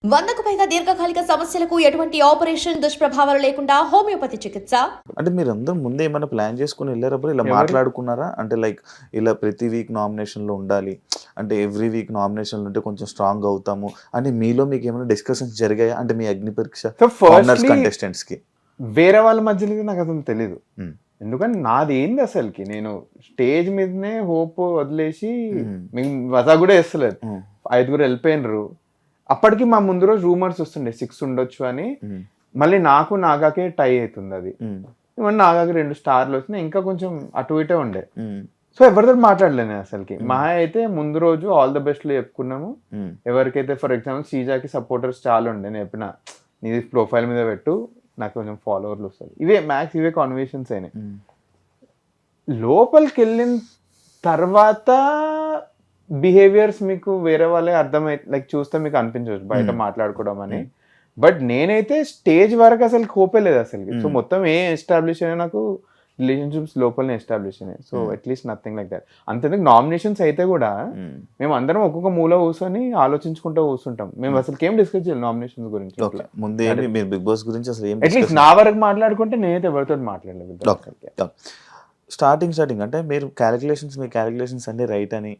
100కు పైగా దీర్ఘకాలిక సమస్యలకు ఎటువంటి ఆపరేషన్ దుష్ప్రభావాలు లేకుండా హోమియోపతి చికిత్స. అంటే మీరందరూ ముందే ఏమైనా ప్లాన్ చేసుకుని వెళ్ళారప్పుడు ఇలా మాట్లాడుకున్నారా? అంటే లైక్ ఇలా ప్రతి వీక్ నామినేషన్లో ఉండాలి, అంటే ఎవ్రీ వీక్ నామినేషన్లు ఉంటే కొంచెం స్ట్రాంగ్ అవుతాము అని మీలో మీకు ఏమైనా డిస్కషన్స్ జరిగాయా? అంటే మీ అగ్ని పరీక్ష కంటెస్టెంట్స్ కి వేరే వాళ్ళ మధ్యలో నాకు అసలు తెలీదు. ఎందుకంటే నాది ఏంది అసలుకి, నేను స్టేజ్ మీదనే హోప్ వదిలేసి మజా కూడా వేస్తలేదు. 5 వెళ్ళిపోయినరు. అప్పటికి మా ముందు రోజు రూమర్స్ వస్తుండే 6 ఉండొచ్చు అని. మళ్ళీ నాకు నాగాకే టై అవుతుంది అది. ఇవన్నీ నాగాకి 2 స్టార్లు వచ్చినాయి, ఇంకా కొంచెం అటు ఇటే ఉండే. సో ఎవరితో మాట్లాడలేను అసలుకి. మా అయితే ముందు రోజు ఆల్ ద బెస్ట్ లో చెప్పుకున్నాము. ఎవరికైతే ఫర్ ఎగ్జాంపుల్ శ్రీజాకి సపోర్టర్స్ చాలా ఉండే, నేను చెప్పిన నీది ప్రొఫైల్ మీద పెట్టు, నాకు కొంచెం ఫాలోవర్లు వస్తారు. ఇవే కాన్వర్సేషన్స్ అయినాయి. లోపలికి వెళ్ళిన తర్వాత బిహేవియర్స్ మీకు వేరే వాళ్ళే అర్థమై లైక్ చూస్తే మీకు అనిపించవచ్చు బయట మాట్లాడుకోవడం అని. బట్ నేనైతే స్టేజ్ వరకు అసలు కోపలేదు అసలు. సో మొత్తం ఎస్టాబ్లిష్ అయినా నాకు రిలేషన్షిప్స్ లోపలనే ఎస్టాబ్లిష్ అయినాయి. So at least nothing like that. అంతేందుకు నామినేషన్స్ అయితే కూడా మేము అందరం ఒక్కొక్క మూల కూర్చొని ఆలోచించుకుంటూ కూర్చుంటాం. మేము అసలు ఏం డిస్కస్ చేయాలి నామినేషన్స్ గురించి. ముందే మీరు బిగ్ బాస్ గురించి అసలు అట్లీస్ట్ నా వరకు మాట్లాడుకుంటే నేనైతే ఎవరితో మాట్లాడలేదు. స్టార్టింగ్ అంటే మీరు మీ క్యాలిక్యులేషన్స్ అన్ని రైట్ అని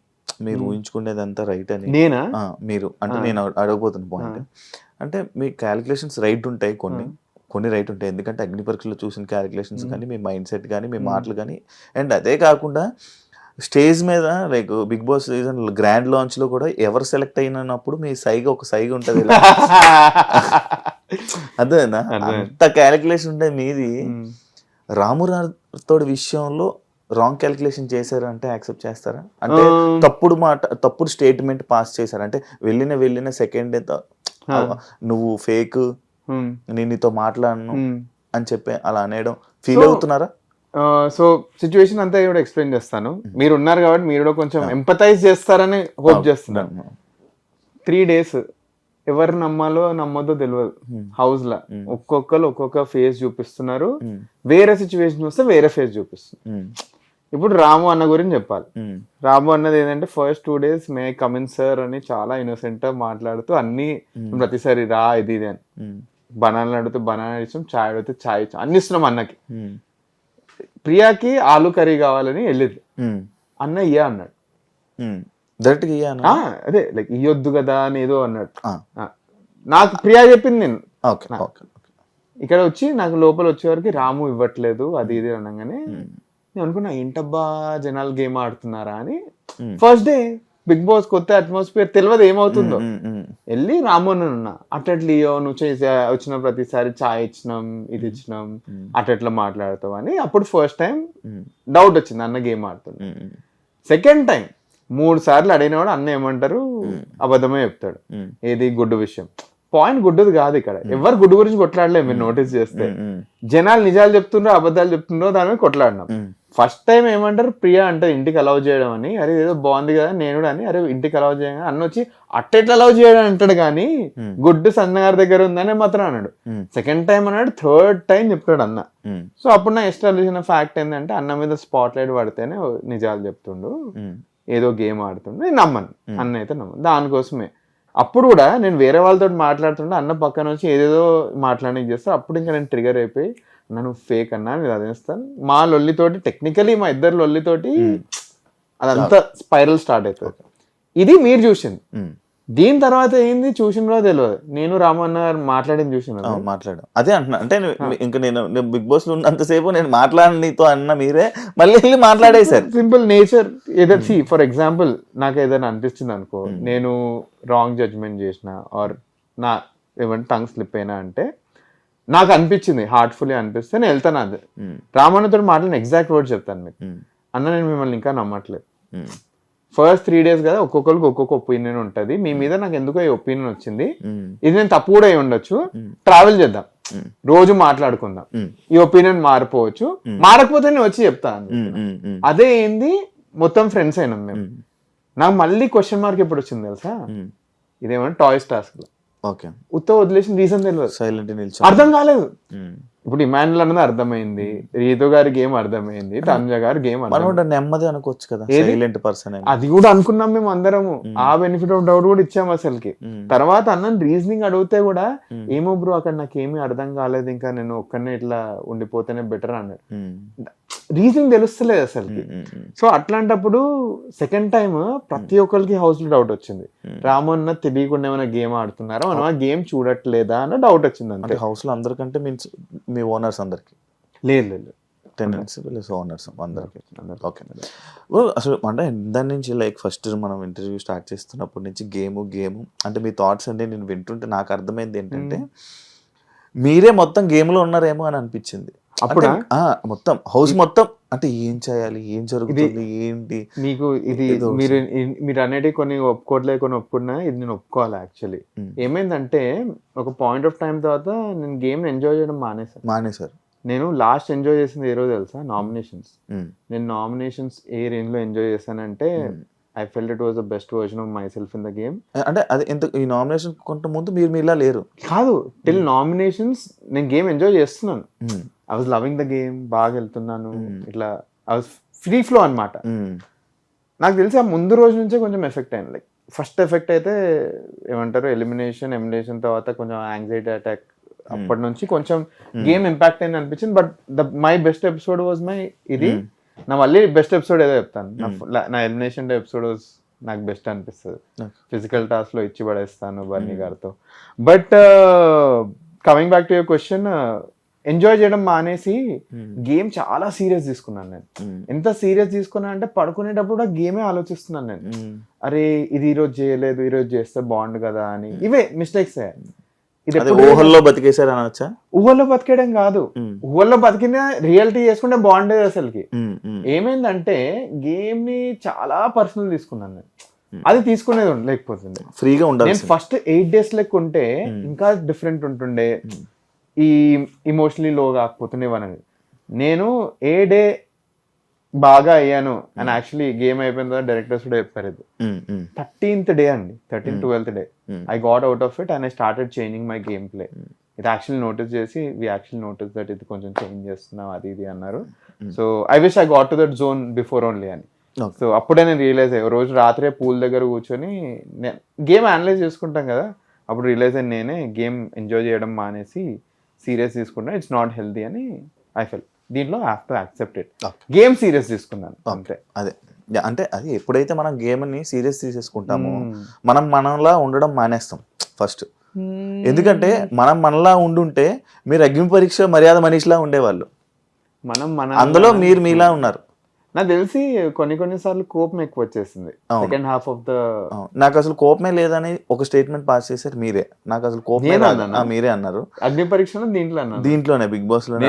మీరు ఊహించుకునేదంతా రైట్ అని నేనా మీరు అంటే నేను అడగబోతున్న పాయింట్ అంటే మీ క్యాలిక్యులేషన్స్ రైట్ ఉంటాయి, కొన్ని రైట్ ఉంటాయి. ఎందుకంటే అగ్ని పరీక్షలో చూసిన క్యాలిక్యులేషన్స్ కానీ మీ మైండ్ సెట్ కానీ మీ మాటలు కానీ. అండ్ అదే కాకుండా స్టేజ్ మీద like Bigg Boss season grand launch లో కూడా ఎవరు సెలెక్ట్ అయినప్పుడు మీ ఒక సైగ ఉంటది అదేనా, అంత క్యాలిక్యులేషన్ ఉంటే మీది. రాము రాథోడ్ విషయంలో రాంగ్ క్యాలిక్యులేషన్ చేశారు అంటే యాక్సెప్ట్ చేస్తారా? అంటే తప్పుడు స్టేట్మెంట్ పాస్ చేశారు అంటే వెళ్ళిన సెకండ్ నువ్వు ఫేక్, నేను నీతో మాట్లాడను అని చెప్పి అలా అనేయడం ఫీల్ అవుతున్నారా? సో సిచ్యువేషన్ అంతా కూడా ఎక్స్ప్లెయిన్ చేస్తాను. మీరు ఉన్నారు కాబట్టి మీరు కూడా కొంచెం ఎంపథైజ్ చేస్తారని హోప్ చేస్తున్నాను. 3 days ఎవరు నమ్మాలో నమ్మదో తెలియదు. హౌస్ లా ఒక్కొక్కరు ఒక్కొక్క ఫేస్ చూపిస్తున్నారు. వేరే సిచ్యువేషన్ వస్తే వేరే ఫేస్ చూపిస్తున్నారు. ఇప్పుడు రాము అన్న గురించి చెప్పాలి. రాము అన్నది ఏంటంటే first 2 days may come in sir అని చాలా ఇన్నోసెంట్ గా మాట్లాడుతూ అన్ని ప్రతిసారి రా ఇది అని, బనానా అడిగితే బనానా ఇచ్చాం, చాయ్ అడిగితే చాయ్ ఇచ్చాం, అన్ని ఇస్తున్నాం అన్నకి. ప్రియాకి ఆలు కర్రీ కావాలని వెళ్ళింది. అన్న ఇయ్యా అన్నాడు. అదే లైక్ ఇయ్యొద్దు కదా అని ఏదో అన్నాడు. నాకు ప్రియా చెప్పింది. నేను ఇక్కడ వచ్చి నాకు లోపల వచ్చే వరకు రాము ఇవ్వట్లేదు అది ఇది అనగానే నేను అనుకున్నా ఏంటబ్బా జనాలు గేమ్ ఆడుతున్నారా అని. ఫస్ట్ డే బిగ్ బాస్ కొత్త అట్మాస్ఫియర్ తెలియదు ఏమవుతుందో. వెళ్ళి రాము అని ఉన్నా, అట్లట్లియో నువ్వు చేసి వచ్చిన ప్రతిసారి చాయ్ ఇచ్చినాం ఇది ఇచ్చినాం అట్లా మాట్లాడతావు అని. అప్పుడు ఫస్ట్ టైం డౌట్ వచ్చింది అన్న గేమ్ ఆడుతుంది. సెకండ్ టైం 3 సార్లు అడిగినవాడు అన్న ఏమంటారు అబద్ధమే చెప్తాడు. ఏది గుడ్డు విషయం. పాయింట్ గుడ్డుది కాదు ఇక్కడ. ఎవరు గుడ్డు గురించి కొట్లాడలేదు. మీరు నోటీస్ చేస్తే జనాలు నిజాలు చెప్తుండ్రో అబద్ధాలు చెప్తుండ్రో దాని మీద కొట్లాడినాం. ఫస్ట్ టైం ఏమంటారు ప్రియా అంటే ఇంటికి అలౌ చేయడం అని. అరే ఏదో బాగుంది కదా నేను అని, అరే ఇంటికి అలౌ చేయగా అన్న వచ్చి అట్టెట్లా అలౌ చేయడం అంటాడు కానీ గుడ్డు సన్నగారి దగ్గర ఉందని మాత్రం అన్నాడు. సెకండ్ టైం అన్నాడు, థర్డ్ టైం చెప్పాడు అన్న. సో అప్పుడు నా ఎస్టాబ్లిష్ అయిన ఫ్యాక్ట్ ఏంటంటే అన్న మీద స్పాట్ లైట్ పడితేనే నిజాలు చెప్తుండు, ఏదో గేమ్ ఆడుతుండు. నేను నమ్మను, అన్న అయితే నమ్మను. దానికోసమే అప్పుడు కూడా నేను వేరే వాళ్ళతో మాట్లాడుతుంటే అన్న పక్కన వచ్చి ఏదేదో మాట్లాడడానికి చేస్తా. అప్పుడు ఇంకా నేను ట్రిగర్ అయిపోయి నన్ను ఫేక్ అన్నా మీరు అదేస్తాను. మా లొల్లితోటి టెక్నికలీ మా ఇద్దరు లొల్లితోటి అదంతా స్పైరల్ స్టార్ట్ అవుతుంది. ఇది మీరు చూసింది. దీని తర్వాత ఏంది చూసినో తెలియదు. నేను రామన్న గారు మాట్లాడింది మాట్లాడాను అదే అంటున్నా. అంటే ఇంకా నేను బిగ్ బాస్ లో ఉన్నంతసేపు నేను మాట్లాడినతో అన్న మీరే మళ్ళీ వెళ్ళి మాట్లాడేశారు. సింపుల్ నేచర్ ఏదైనా సి ఫర్ ఎగ్జాంపుల్ నాకు ఏదైనా అనిపిస్తుంది అనుకో, నేను రాంగ్ జడ్జ్మెంట్ చేసిన ఆర్ నా ఏమంటే టంగ్ స్లిప్ అయినా అంటే నాకు అనిపించింది హార్ట్ఫుల్లీ అనిపిస్తే నేను వెళ్తాను. అదే రామన్నతో మాట్లాడిన ఎగ్జాక్ట్ వర్డ్ చెప్తాను మీకు. అన్న నేను మిమ్మల్ని ఇంకా నమ్మట్లేదు. ఫస్ట్ 3 days కదా ఒక్కొక్కరికి ఒక్కొక్క ఒపీనియన్ ఉంటది. మీ మీద నాకు ఎందుకో ఈ ఒపీనియన్ వచ్చింది, ఇది నేను తప్పు కూడా అయి ఉండొచ్చు, ట్రావెల్ చేద్దాం, రోజు మాట్లాడుకుందాం, ఈ ఒపీనియన్ మారిపోవచ్చు, మారకపోతే నేను వచ్చి చెప్తాను. అదే ఏంది మొత్తం ఫ్రెండ్స్ అయినాం మేము. నాకు మళ్ళీ క్వశ్చన్ మార్క్ ఎప్పుడు వచ్చింది తెలుసా, ఇదేమన్నా టాయ్స్ టాస్క్ లో ఉత్త వదిలేసిన రీజన్ తెలియదు, అర్థం కాలేదు. ఇప్పుడు ఇమాన్యుల్ అన్నది అర్థమైంది, రీతు గారి గేమ్ అర్థమైంది, తనుజ గారి గేమ్ మనం నెమ్మది అనుకోవచ్చు కదా, సైలెంట్ పర్సన్ అది కూడా అనుకున్నాం మేము అందరము. ఆ బెనిఫిట్ ఆఫ్ డౌట్ కూడా ఇచ్చాము అసలుకి. తర్వాత అన్న రీజనింగ్ అడిగితే కూడా ఏమో బ్రో అక్కడ నాకు ఏమీ అర్థం కాలేదు, ఇంకా నేను ఒక్కనే ఇట్లా ఉండిపోతేనే బెటర్ అన్నాడు. రీజనింగ్ తెలుస్తలేదు అసలుకి. సో అట్లాంటప్పుడు సెకండ్ టైం ప్రతి ఒక్కరికి హౌస్ లో డౌట్ వచ్చింది, రాము అన్న తెలియకుండా ఏమైనా గేమ్ ఆడుతున్నారా, మనం ఆ గేమ్ చూడట్లేదా అన్న డౌట్ వచ్చింది. అంటే హౌస్ లో అందరికంటే మీన్స్ మీ ఓనర్స్ అందరికి లేదు టెనెంట్స్ ప్లస్ ఓనర్స్ అందరికి. ఓకే, అసలు అంటే దాని నుంచి లైక్ ఫస్ట్ మనం ఇంటర్వ్యూ స్టార్ట్ చేస్తున్నప్పటి నుంచి గేమ్ అంటే మీ థాట్స్ అంటే నేను వింటుంటే నాకు అర్థమైంది ఏంటంటే మీరే మొత్తం గేమ్ లో ఉన్నారేమో అని అనిపించింది. అప్పుడు మొత్తం హౌస్ మొత్తం అంటే ఏం చేయాలి, ఏం జరుగుతుంది, ఏంటి మీకు ఇది మీరు అనేది కొన్ని ఒప్పుకోవట్లేదు, కొన్ని ఒప్పుకున్నా ఇది నేను ఒప్పుకోవాలి. యాక్చువల్లీ ఏమైందంటే ఒక పాయింట్ ఆఫ్ టైం తర్వాత నేను గేమ్ ఎంజాయ్ చేయడం మానేశారు. నేను లాస్ట్ ఎంజాయ్ చేసింది ఏ రోజు తెలుసా, నామినేషన్స్. నేను నామినేషన్స్ ఏ రేంజ్ లో ఎంజాయ్ చేశానంటే I felt it was the best version of myself in the game. అంటే అది ఎంత ఈ నామినేషన్ కొంత ముందు మీరు మీలా లేరు కాదు, టిల్ నామినేషన్స్ నేను గేమ్ ఎంజాయ్ చేస్తున్నాను. I was loving the game, బాగా వెళ్తున్నాను, ఇట్లా I was ఫ్రీ ఫ్లో అన్నమాట. నాకు తెలిసి ఆ ముందు రోజు నుంచే కొంచెం ఎఫెక్ట్ అయింది. లైక్ ఫస్ట్ ఎఫెక్ట్ అయితే ఏమంటారు ఎలిమినేషన్ తర్వాత కొంచెం యాంగ్జైటీ అటాక్, అప్పటి నుంచి కొంచెం గేమ్ ఇంపాక్ట్ అయింది అనిపించింది. But my best episode was my ఇది. నా మళ్ళీ బెస్ట్ ఎపిసోడ్ ఏదో చెప్తాను, నా ఎలిమినేషన్ ఎపిసోడ్ నాకు బెస్ట్ అనిపిస్తుంది. ఫిజికల్ టాస్క్ లో ఇచ్చి పడేస్తాను బర్నీ గారితో. But coming back to your question, enjoy చేయడం మానేసి గేమ్ చాలా సీరియస్ తీసుకున్నాను నేను. ఎంత సీరియస్ తీసుకున్నా అంటే పడుకునేటప్పుడు కూడా గేమే ఆలోచిస్తున్నాను నేను. అరే ఇది ఈరోజు చేయలేదు, ఈరోజు చేస్తే బాగుండు కదా అని. ఇవే మిస్టేక్స్. ఊహల్లో బతికేసారు అనొచ్చా? ఊహల్లో బతికేయడం కాదు, ఊహల్లో బతికిన రియాలిటీ చేసుకుంటే బాగుండేది. అసలుకి ఏమైందంటే గేమ్ ని చాలా పర్సనల్ తీసుకున్నాను నేను. అది తీసుకునేది లేకపోతుంది ఫ్రీగా ఉండాలి. నేను ఫస్ట్ 8 days లెక్క ఉంటే ఇంకా డిఫరెంట్ ఉంటుండే, ఈ ఇమోషనలీ లో కాకపోతుండేవని. నేను ఏ డే బాగా అయ్యాను అని యాక్చువల్లీ గేమ్ అయిపోయిన తర్వాత డైరెక్టర్స్ కూడా చెప్పారు. 13th day అండి, 12th day I got out of it and I started changing my game play. ఇది యాక్చువల్లీ నోటీస్ చేసి వి యాక్చువల్లీ నోటీస్ దట్ ఇది కొంచెం చేంజ్ చేస్తున్నాం అది ఇది అన్నారు. So I wish I got to that zone before only అని. So అప్పుడే నేను రియలైజ్ అయ్యా, రోజు రాత్రే పూల్ దగ్గర కూర్చొని గేమ్ అనలైజ్ చేసుకుంటాం కదా, అప్పుడు రియలైజ్ అయ్యి నేనే గేమ్ ఎంజాయ్ చేయడం మానేసి సీరియస్ తీసుకుంటా, ఇట్స్ నాట్ హెల్తీ అని ఐ ఫెల్. దీంట్లో I have to accept it. Game serious తీసుకున్నాను అంతే. అదే అంటే అది ఎప్పుడైతే మనం గేమ్ ని సీరియస్ తీసేసుకుంటామో మనం మనలా ఉండడం మానేస్తాం ఫస్ట్. ఎందుకంటే మనం మనలా ఉండుంటే మీరు అగ్ని పరీక్ష మర్యాద మనీష్లా ఉండేవాళ్ళు, అందులో మీరు మీలా ఉన్నారు. నాకు తెలిసి కొన్నిసార్లు కోపం ఎక్కువ వచ్చేసింది సెకండ్ హాఫ్ ఆఫ్ ద. నాకు అసలు కోపమే లేదని ఒక స్టేట్మెంట్ పాస్ చేశారు మీరే. నాకు అసలు కోపమే మీరే అన్నారు అగ్ని పరీక్ష దీంట్లోనే బిగ్ బాస్ లో.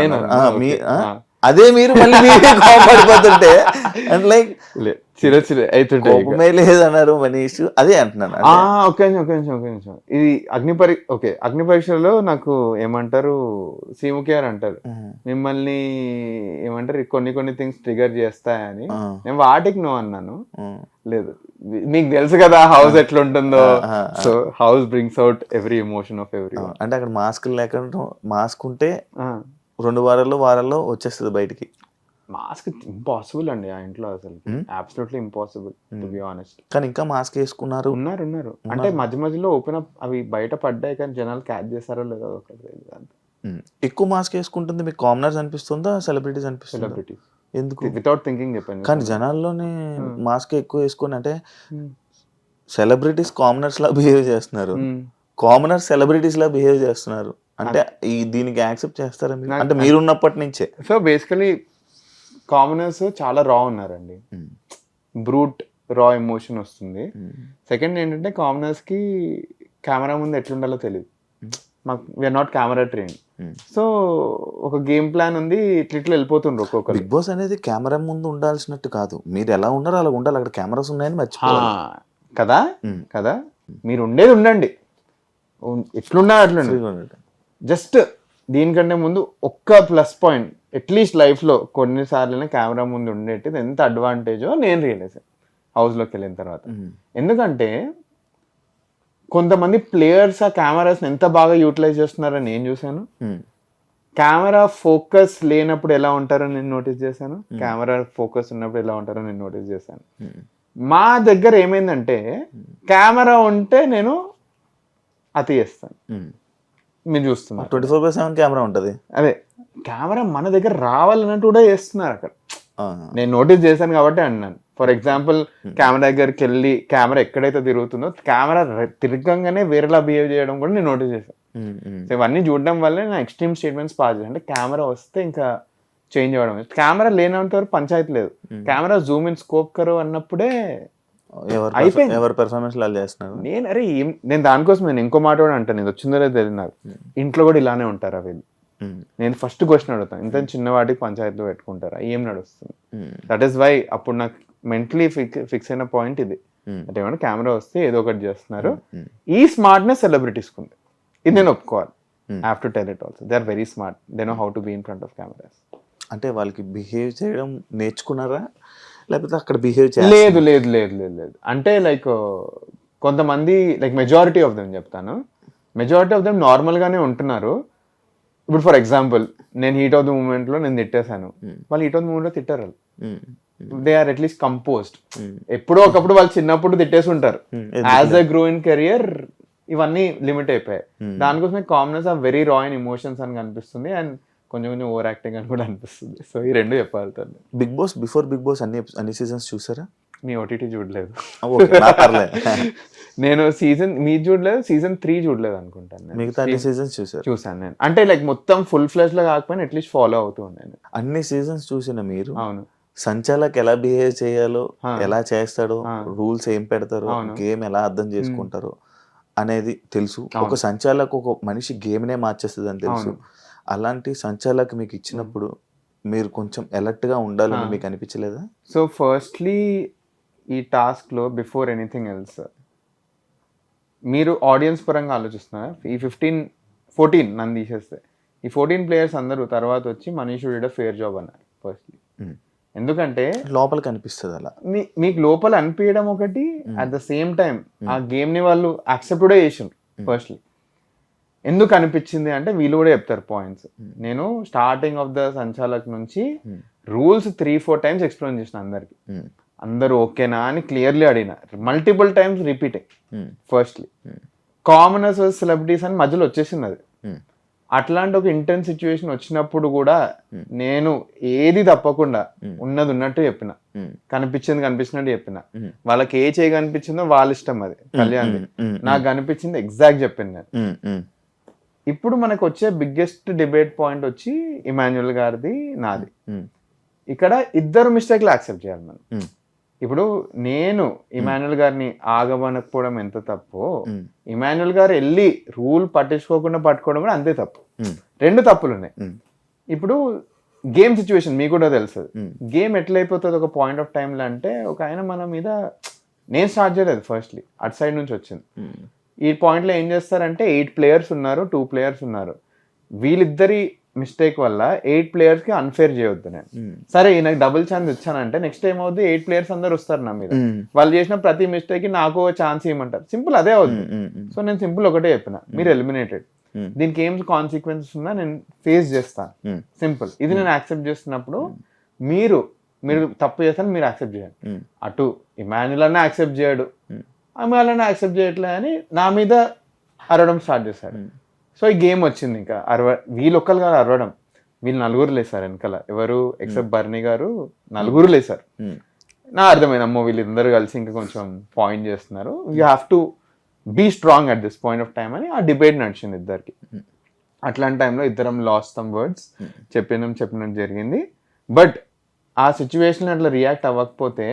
అదే మీరు మళ్ళీ కోపడిపోతుంటే అండ్ లైక్ కోపమే లేదన్నారు మనీష్, అదే అంటున్నాను. ఒక నిమిషం ఇది అగ్ని పరీక్షలో నాకు ఏమంటారు సీముకేఆర్ అంటారు, మిమ్మల్ని ఏమంటారు కొన్ని థింగ్స్ ట్రిగర్ చేస్తాయని. నేను వాటికి నో అన్నాను. లేదు మీకు తెలుసు కదా హౌస్ ఎట్లుంటుందో, so house brings out every emotion of every. అంటే అక్కడ మాస్క్ లేకుండా, మాస్క్ ఉంటే 2 వారాల్లో వచ్చేస్తుంది బయటికి. మాస్క్ ఇంపాసిబుల్ అండి ఆ ఇంట్లో, అసలు absolutely impossible to be honest. కానీ ఇంకా మాస్క్ వేసుకున్నారు ఉన్నారు. అంటే మధ్యలో ఓపెన్ అప్ అవి బయట పడ్డాయి, కానీ జనాలు క్యాచ్ చేస్తారో లేదో ఎక్కువ మాస్క్ వేసుకుంటుంది మీకు కామనర్స్ అనిపిస్తుందా, సెలబ్రిటీస్ అనిపిస్తుంది? సెలబ్రిటీస్. ఎందుకు? వితౌట్ థింకింగ్ చెప్పండి. కానీ జనాల్లోనే మాస్క్ ఎక్కువ వేసుకుని అంటే సెలబ్రిటీస్ కామనర్స్ లా బిహేవ్ చేస్తున్నారు, కామనర్స్ సెలబ్రిటీస్ లా బిహేవ్ చేస్తున్నారు. అంటే దీనికి యాక్సెప్ట్ చేస్తారా మీరు? అంటే మీరున్నప్పటి నుంచే. సో బేసికలీ కామనర్స్ చాలా రా ఉన్నారండి, బ్రూట్ రా ఎమోషన్ వస్తుంది. సెకండ్ ఏంటంటే కామనర్స్ కి కెమెరా ముందు ఎట్లుండాలో తెలియదు, మాకు we're not camera train. So ఒక గేమ్ ప్లాన్ ఉంది, ఇట్లా వెళ్ళిపోతుండ్రు ఒక్కొక్కరు. బిగ్ బాస్ అనేది కెమెరా ముందు ఉండాల్సినట్టు కాదు, మీరు ఎలా ఉన్నారో అలా ఉండాలి. అక్కడ కెమెరాస్ ఉన్నాయని మర్చిపోవాలి కదా. మీరు ఉండేది ఉండండి, ఎట్లున్నా అట్లుండండి. జస్ట్ దీనికంటే ముందు ఒక్క ప్లస్ పాయింట్ అట్లీస్ట్ లైఫ్లో కొన్నిసార్లు కెమెరా ముందు ఉండేది ఎంత అడ్వాంటేజో నేను రియలైజ్ హౌస్లోకి వెళ్ళిన తర్వాత. ఎందుకంటే కొంతమంది ప్లేయర్స్ ఆ కెమెరాస్ని ఎంత బాగా యూటిలైజ్ చేస్తున్నారని నేను చూశాను. కెమెరా ఫోకస్ లేనప్పుడు ఎలా ఉంటారో నేను నోటీస్ చేశాను, కెమెరా ఫోకస్ ఉన్నప్పుడు ఎలా ఉంటారో నేను నోటీస్ చేశాను. మా దగ్గర ఏమైందంటే కెమెరా ఉంటే నేను అతి చేస్తాను, మీరు చూస్తున్నారు 24/7 కెమెరా ఉంటుంది. అదే కెమెరా మన దగ్గర రావాలన్నట్టు కూడా చేస్తున్నారు అక్కడ. నేను నోటీస్ చేశాను కాబట్టి అన్నాను. ఫర్ ఎగ్జాంపుల్ కెమెరా దగ్గరికి వెళ్ళి కెమెరా ఎక్కడైతే తిరుగుతుందో కెమెరా తిరగంగానే వేరేలా బిహేవ్ చేయడం కూడా నేను నోటీస్ చేశాను. సో ఇవన్నీ చూడడం వల్లే నేను ఎక్స్ట్రీమ్ స్టేట్మెంట్స్ పాస్ చేశాను. అంటే కెమెరా వస్తే ఇంకా చేంజ్ అవ్వడం, కెమెరా లేనంత వరకు పంచాయతీ లేదు. కెమెరా జూమ్ ఇన్ స్కోప్ కరో అన్నప్పుడే అయిపోయింది. ఎవరు పెర్ఫార్మెన్స్ లాగా చేస్తున్నారు. నేను దానికోసం నేను ఇంకో మాట కూడా అంటాను, ఇది వచ్చిందో లేదో తెలియదు నాకు. ఇంట్లో కూడా ఇలానే ఉంటారా వీళ్ళు? నేను ఫస్ట్ క్వశ్చన్ అడుగుతాను, ఇంత చిన్న వాటికి పంచాయతీలో పెట్టుకుంటారా, ఏం నడుస్తుంది? దట్ ఈస్ వై అప్పుడు నాకు మెంటలీ ఫిక్స్ అయిన పాయింట్ ఇది. అంటే ఏమన్నా కెమెరా వస్తే ఏదో ఒకటి చేస్తున్నారు. ఈ స్మార్ట్నెస్ సెలబ్రిటీస్ ఉంది, ఇది నేను ఒప్పుకోవాలి. Have to tell it also, they are very smart, they know how to be in front of cameras. అంటే వాళ్ళకి బిహేవ్ చేయడం నేర్చుకున్నారా లేకపోతే అక్కడ బిహేవ్ చేయాలి? లేదు లేదు లేదు లేదు లేదు అంటే లైక్ కొంతమంది, లైక్ మెజారిటీ ఆఫ్ దెమ్ చెప్తాను, మెజారిటీ ఆఫ్ దెమ్ నార్మల్ గానే ఉంటున్నారు. ఇప్పుడు ఫర్ ఎగ్జాంపుల్ నేను హీట్ ఆఫ్ ద మూమెంట్ లో నేను తిట్టేశాను, వాళ్ళు హీట్ ఆఫ్ ద మూమెంట్ లో తిట్టారు. They are at least composed. ఎప్పుడో ఒకప్పుడు వాళ్ళు చిన్నప్పుడు తిట్టేసి ఉంటారు. As a grow in career ఇవన్నీ లిమిట్ అయిపోయాయి. దానికోసమే calmness of very raw in emotions అని కనిపిస్తుంది, అండ్ కొంచెం కొంచెం ఓవర్ యాక్టింగ్ అని కూడా అనిపిస్తుంది. సో ఈ రెండు చెప్పాలి. Bigg Boss before Bigg Boss అన్ని సీజన్స్ చూసారా? మీ ఓటీటీ చూడలేదు, నేను మీరు చూడలేదు, సీజన్ 3 చూడలేదు అనుకుంటాను. మిగతా అన్ని సీజన్స్ చూసాను నేను. అంటే లైక్ మొత్తం ఫుల్ ఫ్లెష్ లో కాకపోయినా అట్లీస్ట్ ఫాలో అవుతూ ఉన్నాను. అన్ని సీజన్స్ చూసిన మీరు అవును సంచాలక్ ఎలా బిహేవ్ చేయాలో, ఎలా చేస్తాడో, రూల్స్ ఏం పెడతారో, గేమ్ ఎలా అర్థం చేసుకుంటారో అనేది తెలుసు. ఒక సంచాలక్ ఒక మనిషి గేమ్ నే మార్చేస్తుంది అని తెలుసు. అలాంటి సంచాలక్ మీకు ఇచ్చినప్పుడు మీరు కొంచెం అలర్ట్ గా ఉండాలని మీకు అనిపించలేదా? సో ఫస్ట్లీ ఈ టాస్క్ లో బిఫోర్ ఎనీథింగ్ ఎల్స్ మీరు ఆడియన్స్ పరంగా ఆలోచిస్తున్నారు. ఈ 14 నన్ను తీసేస్తే ఈ 14 ప్లేయర్స్ అందరూ తర్వాత వచ్చి Manish did a fair job అన్నారు ఫస్ట్లీ. ఎందుకంటే లోపల కనిపిస్తుంది అలా, మీకు లోపల అనిపించడం ఒకటి, అట్ ద సేమ్ టైం ఆ గేమ్ ని వాళ్ళు యాక్సెప్ట్ కూడా చేసిండ్రు. ఫస్ట్లీ ఎందుకు అనిపించింది అంటే వీళ్ళు కూడా చెప్తారు పాయింట్స్. నేను స్టార్టింగ్ ఆఫ్ ద సంచాలక్ నుంచి రూల్స్ 3-4 టైమ్స్ ఎక్స్ప్లెయిన్ చేసిన అందరికి, అందరూ ఓకేనా అని క్లియర్లీ అడిగిన, multiple times repeating. Firstly commoners celebrities అని మధ్యలో వచ్చేసింది అది. అట్లాంటి ఒక ఇంటెన్స్ సిచ్యువేషన్ వచ్చినప్పుడు కూడా నేను ఏది తప్పకుండా ఉన్నది ఉన్నట్టు చెప్పిన, కనిపించినట్టు చెప్పిన. వాళ్ళకి ఏ చేయ కనిపించిందో వాళ్ళ ఇష్టం, అది కళ్యాణ్. నాకు కనిపించింది ఎగ్జాక్ట్ చెప్పింది నేను. ఇప్పుడు మనకు వచ్చే బిగ్గెస్ట్ డిబేట్ పాయింట్ వచ్చి ఇమాన్యుయల్ గారిది, నాది. ఇక్కడ ఇద్దరు మిస్టేక్లు యాక్సెప్ట్ చేయాలి మనం. ఇప్పుడు నేను ఇమాన్యుయల్ గారిని ఆగమనకపోవడం ఎంత తప్పు, ఇమాన్యుయల్ గారు వెళ్ళి రూల్ పట్టించుకోకుండా పట్టుకోవడం కూడా అంతే తప్పు. రెండు తప్పులు ఉన్నాయి. ఇప్పుడు గేమ్ సిచ్యువేషన్ మీకు కూడా తెలుస్తుంది. గేమ్ ఎట్లయిపోతుంది ఒక పాయింట్ ఆఫ్ టైంలో అంటే, ఒక ఆయన మన మీద, నేను స్టార్ట్ చేయలేదు ఫస్ట్లీ, అటు సైడ్ నుంచి వచ్చింది. ఈ పాయింట్లో ఏం చేస్తారంటే 8 ప్లేయర్స్ ఉన్నారు, 2 ప్లేయర్స్ ఉన్నారు. వీళ్ళిద్దరి మిస్టేక్ వల్ల 8 ప్లేయర్స్ కి అన్ఫేర్ చేయొద్దు. నేను సరే నాకు డబుల్ ఛాన్స్ ఇచ్చానంటే నెక్స్ట్ టైం అవుద్ది 8 ప్లేయర్స్ అందరు వస్తారు నా మీద, వాళ్ళు చేసిన ప్రతి మిస్టేక్ కి నాకు ఛాన్స్ ఇవ్వమంటారు. సింపుల్ అదే అవుతుంది. సో నేను సింపుల్ ఒకటే చెప్పిన, మీరు ఎలిమినేటెడ్, దీనికి ఏం కాన్సిక్వెన్సెస్ ఉన్నా నేను ఫేస్ చేస్తాను. సింపుల్. ఇది నేను యాక్సెప్ట్ చేస్తున్నప్పుడు మీరు తప్పు చేస్తాను, మీరు యాక్సెప్ట్ చేయండి. అటు ఇమాన్యుయల్ అన్న యాక్సెప్ట్ చేయడు, అమ్మాయిలన్నా యాక్సెప్ట్ చేయట్లే అని నా మీద అరవడం స్టార్ట్ చేశాడు. సో ఈ గేమ్ వచ్చింది. ఇంకా వీళ్ళు ఒక్కరు కాదు అరవడం, వీళ్ళు 4 లేసారు వెనకాల. ఎవరు ఎక్సెప్ట్ బర్నీ గారు 4 లేసారు. నా అర్థమైంది, అమ్మో వీళ్ళందరూ కలిసి ఇంకా కొంచెం పాయింట్ చేస్తున్నారు, you have to be strong at this point of time అని ఆ డిబేట్ నడిచింది ఇద్దరికి. అట్లాంటి టైంలో ఇద్దరం లాస్ట్ సమ్ వర్డ్స్, చెప్పినట్టు జరిగింది. బట్ ఆ సిచ్యువేషన్ అట్లా రియాక్ట్ అవ్వకపోతే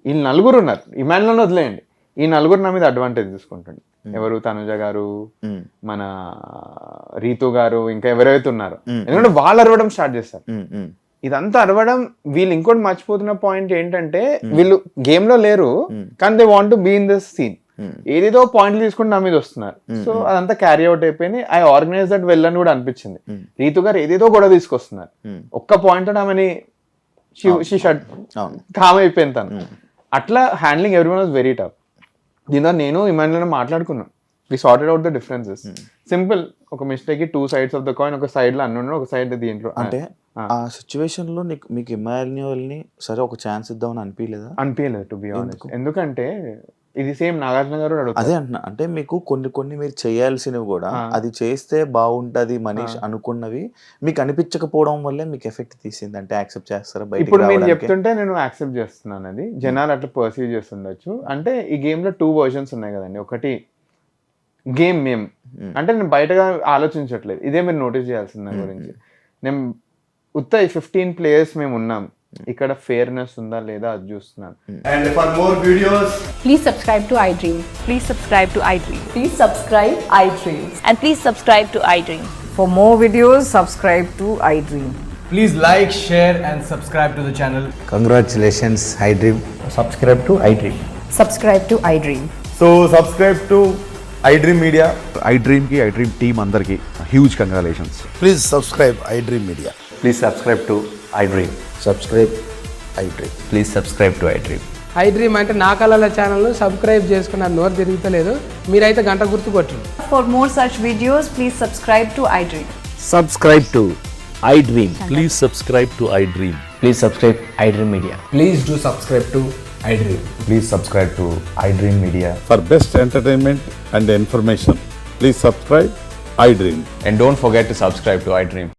వీళ్ళు 4 ఉన్నారు, ఇమాన్యుయల్ వదిలేయండి, ఈ 4 నా మీద అడ్వాంటేజ్ తీసుకుంటుంది. ఎవరు, తనుజ గారు, మన రీతు గారు, ఇంకా ఎవరైతే ఉన్నారు. ఎందుకంటే వాళ్ళు అరవడం స్టార్ట్ చేస్తారు. ఇదంతా అరవడం, వీళ్ళు ఇంకోటి మర్చిపోతున్న పాయింట్ ఏంటంటే, వీళ్ళు గేమ్ లో లేరు కానీ they want to be in this scene. ఏదేదో పాయింట్లు తీసుకుని నా మీద వస్తున్నారు. సో అదంతా క్యారీ అవుట్ అయిపోయింది. ఐ ఆర్గనైజ్ దట్ వెల్ అని కూడా అనిపించింది. రీతు గారు ఏదేదో కూడా తీసుకొస్తున్నారు. ఒక్క పాయింట్ ఆమెని కామ్ అయిపోయింది తను. అట్లా handling everyone was very tough. దీంతో నేను ఇమాన్యుయల్ మాట్లాడుకున్నాను, we sorted out the differences. Simple, ఒక mistake 2 sides of the coin, ఒక సైడ్ లో అన్ని ఒక సైడ్ దీంట్లో అంటే ఆ సిచ్యువేషన్ లో మీకు ఇమాన్యుయల్ ని సరే ఒక ఛాన్స్ ఇద్దామని అనిపించలేదు టు బి ఆనెస్ట్. ఎందుకంటే ఇది సేమ్ నాగార్జున గారు అడుగుతారు. అదే అంటున్నా, అంటే మీకు కొన్ని మీరు చేయాల్సినవి కూడా అది చేస్తే బాగుంటది మనీష్ అనుకున్నవి మీకు అనిపించకపోవడం వల్లే మీకు ఎఫెక్ట్ తీసింది. అంటే యాక్సెప్ట్ చేస్తారా? ఇప్పుడు నేను చెప్తుంటే నేను యాక్సెప్ట్ చేస్తున్నాను, అది జనాలు అట్లా పర్సీవ్ చేస్తుండొచ్చు. అంటే ఈ గేమ్ లో 2 versions ఉన్నాయి కదండి. ఒకటి గేమ్ మేము అంటే నేను బయటగా ఆలోచించట్లేదు, ఇదే మీరు నోటీస్ చేయాల్సింది నా గురించి. నేను ఉత్త 15 players మేము ఉన్నాం, ఇక్కడ ఫేర్నెస్ ఉందా లేదా అది చూస్తున్నాను. And for more videos, Please subscribe to iDream. Please subscribe to iDream. Please subscribe iDream. And please subscribe to iDream. For more videos, subscribe to iDream. please like, share, and subscribe to the channel. Congratulations, iDream. Subscribe to iDream. Subscribe to iDream. So subscribe to iDream Media. iDream ki iDream team andarki huge congratulations. Please subscribe iDream Media. Please subscribe to iDream. Subscribe iDream. Please subscribe to iDream. iDream అంటే నా కళల channel subscribe చేసుకున్న నోరు తిరుగుతలేదు, మీరైతే గంట గుర్తు కొట్టండి. For more such videos, please subscribe to iDream. Subscribe to iDream. Please subscribe to iDream. Please subscribe iDream Media. Please do subscribe to iDream. Please subscribe to iDream Media. For best entertainment and information, please subscribe iDream. And don't forget to subscribe to iDream.